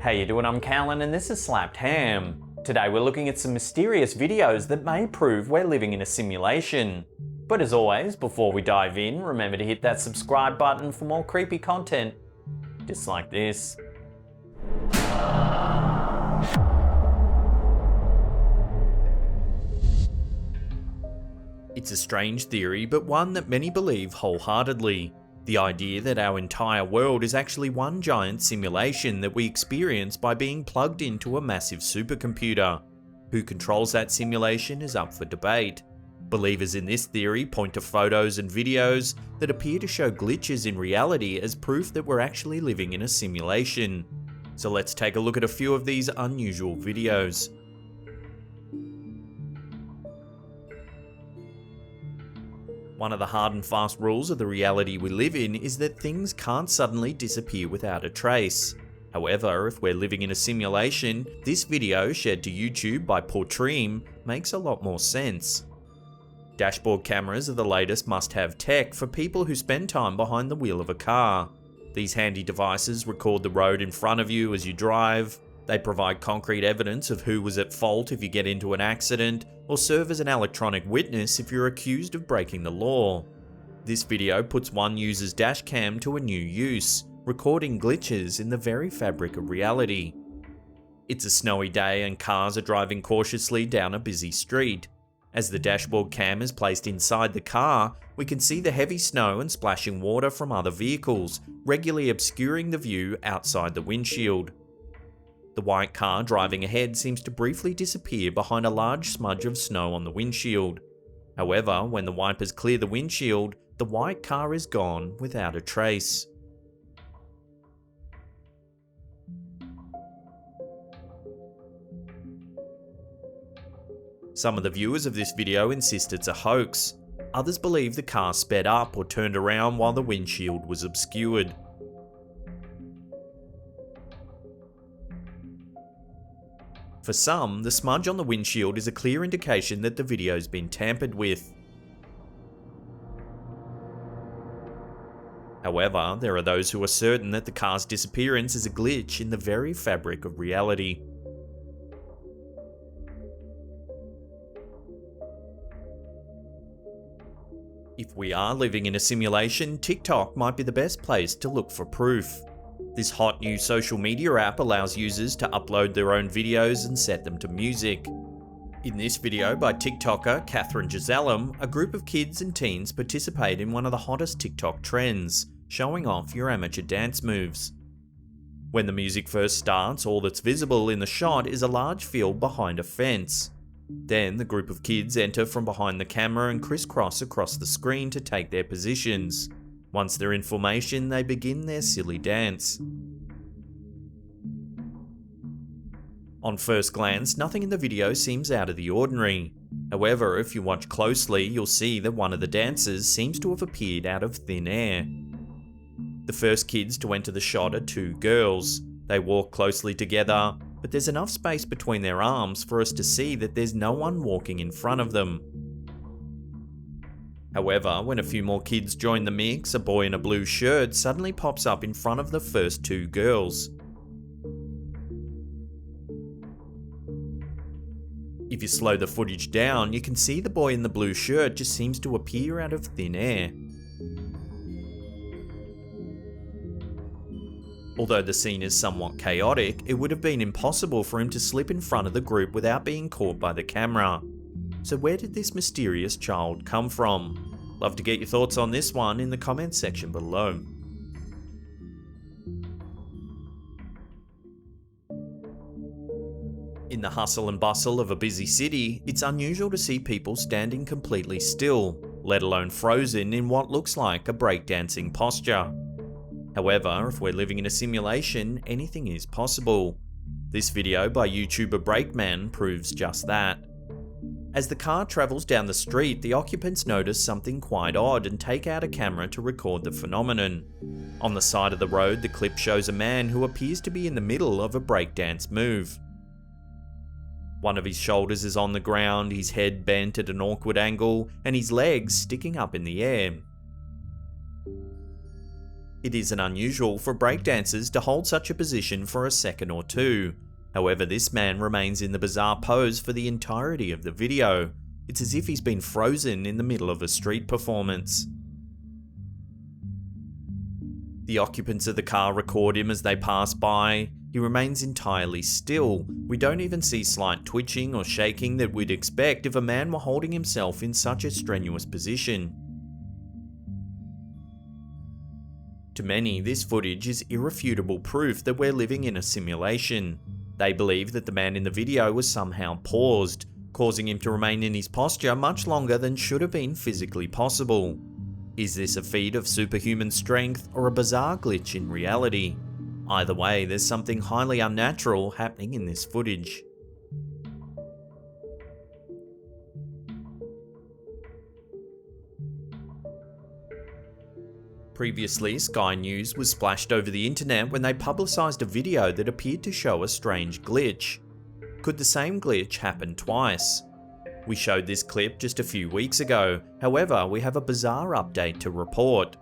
How you doing? I'm Callan and this is Slapped Ham. Today we're looking at some mysterious videos that may prove we're living in a simulation. But as always, before we dive in, remember to hit that subscribe button for more creepy content, just like this. It's a strange theory, but one that many believe wholeheartedly. The idea that our entire world is actually one giant simulation that we experience by being plugged into a massive supercomputer. Who controls that simulation is up for debate. Believers in this theory point to photos and videos that appear to show glitches in reality as proof that we're actually living in a simulation. So let's take a look at a few of these unusual videos. One of the hard and fast rules of the reality we live in is that things can't suddenly disappear without a trace. However, if we're living in a simulation, this video shared to YouTube by Portream makes a lot more sense. Dashboard cameras are the latest must-have tech for people who spend time behind the wheel of a car. These handy devices record the road in front of you as you drive. They provide concrete evidence of who was at fault if you get into an accident, or serve as an electronic witness if you're accused of breaking the law. This video puts one user's dash cam to a new use, recording glitches in the very fabric of reality. It's a snowy day and cars are driving cautiously down a busy street. As the dashboard cam is placed inside the car, we can see the heavy snow and splashing water from other vehicles, regularly obscuring the view outside the windshield. The white car driving ahead seems to briefly disappear behind a large smudge of snow on the windshield. However, when the wipers clear the windshield, the white car is gone without a trace. Some of the viewers of this video insist it's a hoax. Others believe the car sped up or turned around while the windshield was obscured. For some, the smudge on the windshield is a clear indication that the video's been tampered with. However, there are those who are certain that the car's disappearance is a glitch in the very fabric of reality. If we are living in a simulation, TikTok might be the best place to look for proof. This hot new social media app allows users to upload their own videos and set them to music. In this video by TikToker Catherine Jerusalem, a group of kids and teens participate in one of the hottest TikTok trends, showing off your amateur dance moves. When the music first starts, all that's visible in the shot is a large field behind a fence. Then the group of kids enter from behind the camera and crisscross across the screen to take their positions. Once they're in formation, they begin their silly dance. On first glance, nothing in the video seems out of the ordinary. However, if you watch closely, you'll see that one of the dancers seems to have appeared out of thin air. The first kids to enter the shot are two girls. They walk closely together, but there's enough space between their arms for us to see that there's no one walking in front of them. However, when a few more kids join the mix, a boy in a blue shirt suddenly pops up in front of the first two girls. If you slow the footage down, you can see the boy in the blue shirt just seems to appear out of thin air. Although the scene is somewhat chaotic, it would have been impossible for him to slip in front of the group without being caught by the camera. So where did this mysterious child come from? Love to get your thoughts on this one in the comments section below. In the hustle and bustle of a busy city, it's unusual to see people standing completely still, let alone frozen in what looks like a breakdancing posture. However, if we're living in a simulation, anything is possible. This video by YouTuber Breakman proves just that. As the car travels down the street, the occupants notice something quite odd and take out a camera to record the phenomenon. On the side of the road, the clip shows a man who appears to be in the middle of a breakdance move. One of his shoulders is on the ground, his head bent at an awkward angle, and his legs sticking up in the air. It isn't unusual for breakdancers to hold such a position for a second or two. However, this man remains in the bizarre pose for the entirety of the video. It's as if he's been frozen in the middle of a street performance. The occupants of the car record him as they pass by. He remains entirely still. We don't even see slight twitching or shaking that we'd expect if a man were holding himself in such a strenuous position. To many, this footage is irrefutable proof that we're living in a simulation. They believe that the man in the video was somehow paused, causing him to remain in his posture much longer than should have been physically possible. Is this a feat of superhuman strength or a bizarre glitch in reality? Either way, there's something highly unnatural happening in this footage. Previously, Sky News was splashed over the internet when they publicised a video that appeared to show a strange glitch. Could the same glitch happen twice? We showed this clip just a few weeks ago, however, we have a bizarre update to report.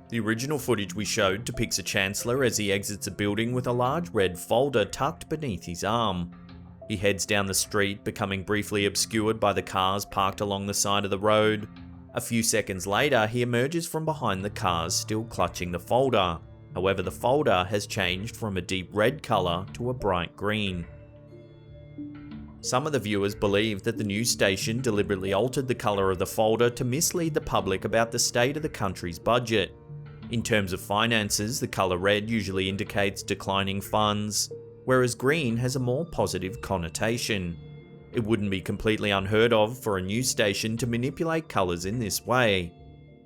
The original footage we showed depicts a Chancellor as he exits a building with a large red folder tucked beneath his arm. He heads down the street, becoming briefly obscured by the cars parked along the side of the road. A few seconds later, he emerges from behind the cars still clutching the folder. However, the folder has changed from a deep red colour to a bright green. Some of the viewers believe that the news station deliberately altered the colour of the folder to mislead the public about the state of the country's budget. In terms of finances, the colour red usually indicates declining funds, whereas green has a more positive connotation. It wouldn't be completely unheard of for a news station to manipulate colours in this way.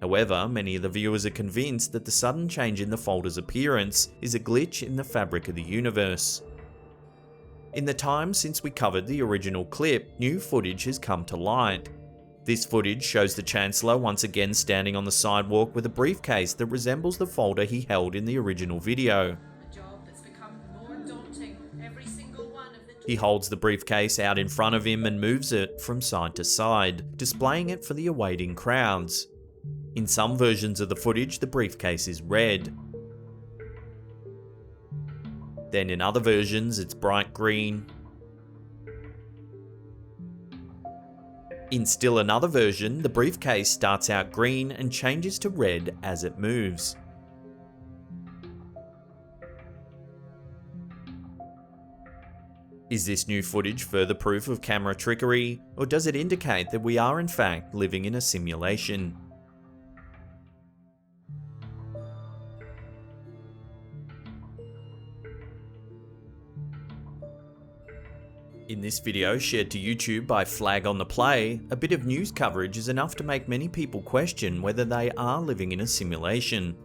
However, many of the viewers are convinced that the sudden change in the folder's appearance is a glitch in the fabric of the universe. In the time since we covered the original clip, new footage has come to light. This footage shows the Chancellor once again standing on the sidewalk with a briefcase that resembles the folder he held in the original video. He holds the briefcase out in front of him and moves it from side to side, displaying it for the awaiting crowds. In some versions of the footage, the briefcase is red. Then in other versions, it's bright green. In still another version, the briefcase starts out green and changes to red as it moves. Is this new footage further proof of camera trickery, or does it indicate that we are in fact living in a simulation? In this video shared to YouTube by Flag on the Play, a bit of news coverage is enough to make many people question whether they are living in a simulation.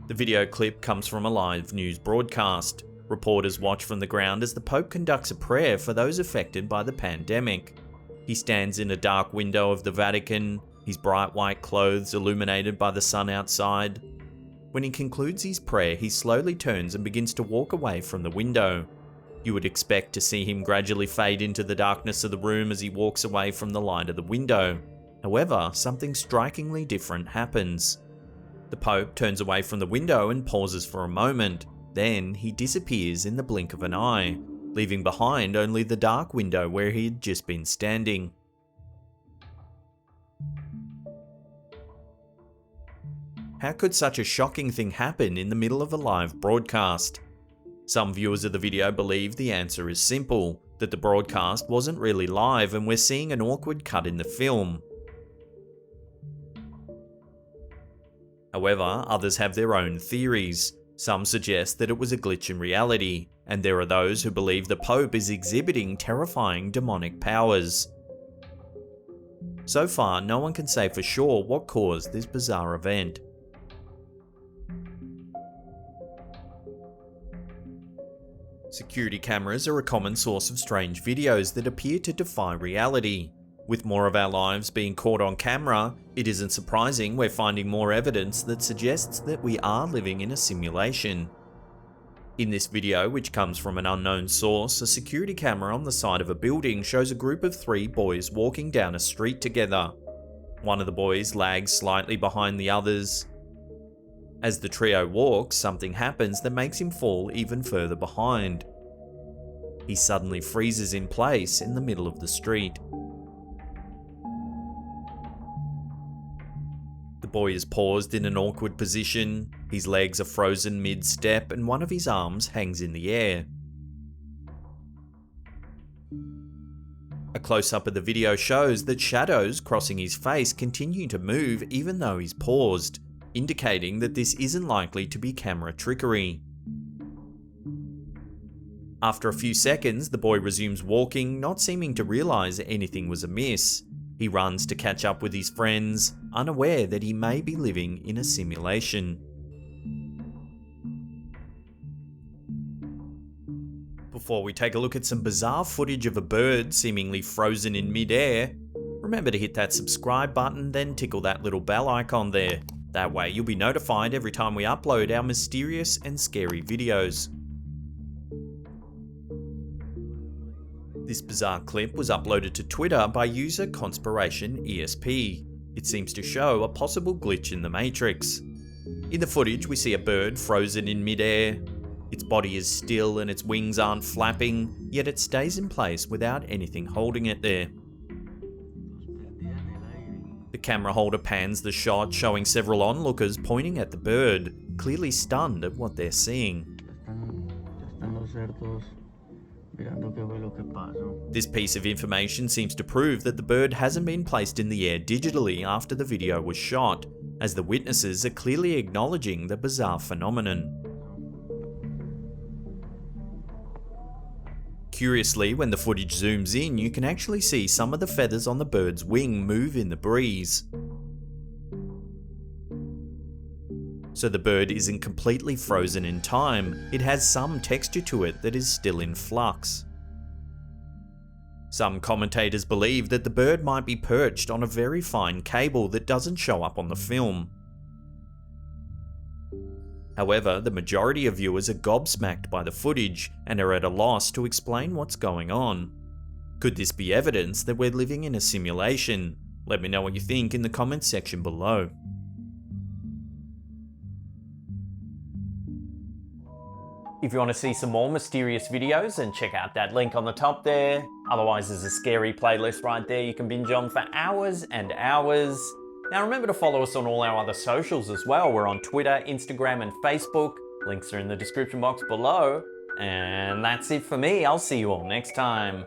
The video clip comes from a live news broadcast. Reporters watch from the ground as the Pope conducts a prayer for those affected by the pandemic. He stands in a dark window of the Vatican, his bright white clothes illuminated by the sun outside. When he concludes his prayer, he slowly turns and begins to walk away from the window. You would expect to see him gradually fade into the darkness of the room as he walks away from the light of the window. However, something strikingly different happens. The Pope turns away from the window and pauses for a moment. Then he disappears in the blink of an eye, leaving behind only the dark window where he had just been standing. How could such a shocking thing happen in the middle of a live broadcast? Some viewers of the video believe the answer is simple, that the broadcast wasn't really live and we're seeing an awkward cut in the film. However, others have their own theories. Some suggest that it was a glitch in reality, and there are those who believe the Pope is exhibiting terrifying demonic powers. So far, no one can say for sure what caused this bizarre event. Security cameras are a common source of strange videos that appear to defy reality. With more of our lives being caught on camera, it isn't surprising we're finding more evidence that suggests that we are living in a simulation. In this video, which comes from an unknown source, a security camera on the side of a building shows a group of 3 boys walking down a street together. One of the boys lags slightly behind the others. As the trio walks, something happens that makes him fall even further behind. He suddenly freezes in place in the middle of the street. The boy is paused in an awkward position, his legs are frozen mid-step and one of his arms hangs in the air. A close-up of the video shows that shadows crossing his face continue to move even though he's paused, indicating that this isn't likely to be camera trickery. After a few seconds, the boy resumes walking, not seeming to realise anything was amiss. He runs to catch up with his friends, unaware that he may be living in a simulation. Before we take a look at some bizarre footage of a bird seemingly frozen in mid-air, remember to hit that subscribe button, then tickle that little bell icon there. That way you'll be notified every time we upload our mysterious and scary videos. This bizarre clip was uploaded to Twitter by user Conspiration ESP. It seems to show a possible glitch in the Matrix. In the footage, we see a bird frozen in mid-air. Its body is still and its wings aren't flapping, yet it stays in place without anything holding it there. The camera holder pans the shot, showing several onlookers pointing at the bird, clearly stunned at what they're seeing. This piece of information seems to prove that the bird hasn't been placed in the air digitally after the video was shot, as the witnesses are clearly acknowledging the bizarre phenomenon. Curiously, when the footage zooms in, you can actually see some of the feathers on the bird's wing move in the breeze. So the bird isn't completely frozen in time, it has some texture to it that is still in flux. Some commentators believe that the bird might be perched on a very fine cable that doesn't show up on the film. However, the majority of viewers are gobsmacked by the footage and are at a loss to explain what's going on. Could this be evidence that we're living in a simulation? Let me know what you think in the comments section below. If you want to see some more mysterious videos, then check out that link on the top there. Otherwise, there's a scary playlist right there you can binge on for hours and hours. Now remember to follow us on all our other socials as well. We're on Twitter, Instagram and Facebook. Links are in the description box below. And that's it for me. I'll see you all next time.